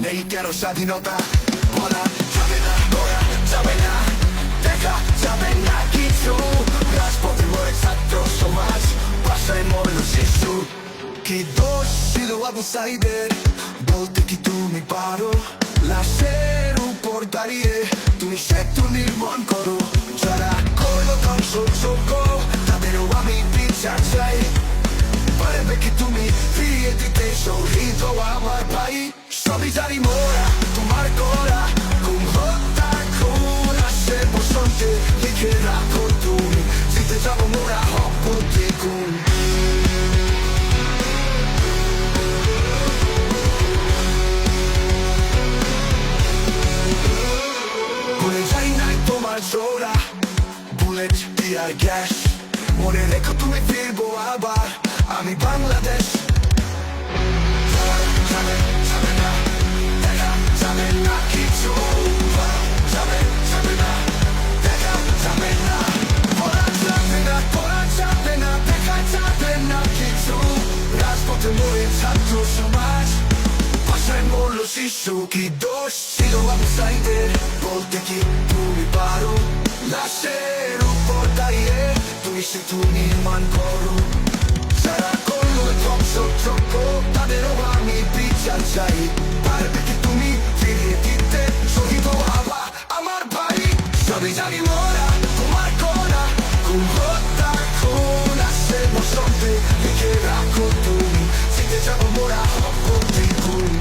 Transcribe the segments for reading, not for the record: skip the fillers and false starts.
নেই কেন স্বাধীনতা বলা যাবে না, করা যাবে না, দেখা যাবে না কিছু। রাজপথে মরে ছাত্র সমাজ, বাসায় মরল শিশু। কি দোষ ছিল আবু সাইদের, বলতে কি তুমি পারো? লাশের উপর দাঁড়িয়ে তুমি সেতু নির্মাণ করো। যারা করলো ধ্বংসযজ্ঞ তাদেরও আমি বিচার চাই। পারবে কি তুমি ফিরিয়ে দিতে শহীদ হওয়া আমার ভাই? সবই জানি মোরা তোমার করা গুম, হত্যা, খুন। আসে বসন্তে লিখে রাখো তুমি, জিতে যাবো মোরা হব দ্বিগুণ। ভুলে যাই নাই তোমার জোড়া, বুলেট, টিয়ার গ্যাস। মনে রেখো তুমি ফিরবো আবার, আমি বাংলাদেশ। যাবে যাবে না, দেখা যাবে না কিছু। যাবে না, দেখা যাবে না, করা যাবে না, করা যাবে না, দেখা যাবে না কিছু। রাজপথে মরে ছাত্র সমাজ, বাসায় মরল শিশু। কি দোষ ছিল আবু সাইদের, বলতে কি তুমি পারো? লাশের উপর দাঁড়িয়ে তুমি সেতু নির্মাণ করো। যারা করলো ধ্বংসযজ্ঞ তাদেরও আমি বিচার চাই। পারবে কি তুমি ফিরিয়ে দিতে শহীদ হওয়া আমার ভাই? সবই জানি মোরা তোমার করা গুম, হত্যা, খুন। আসে বসন্তে লিখে রাখো তুমি, জিতে যাবো মোরা হব দ্বিগুণ।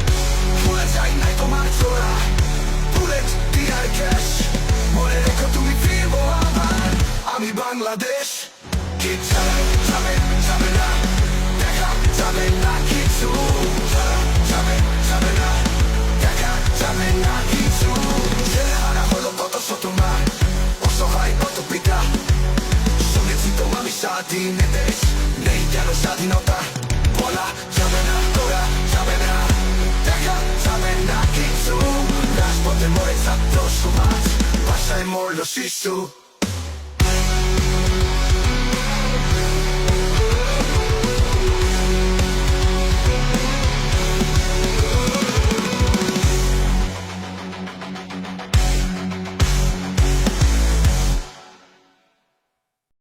ভুলে যাই নাই তোমার জোড়া, বুলেট, টিয়ার গ্যাস। মনে রেখো তুমি ফিরবো আবার, আমি বাংলাদেশ। কি যাবে যাবে না, দেখা যাবে না কিছু। যাবে না, দেখা যাবে না কিছু। হারা হলো কত শত মা, অসহায় কত পিতা। শুনেছি তো আমি স্বাধীন দেশ, নেই কেন স্বাধীনতা বলা যাবে না, করা যাবে না, দেখা যাবে না কিছু। রাজপথে মরে ছাত্র সমাজ, বাসায় মরল শিশু।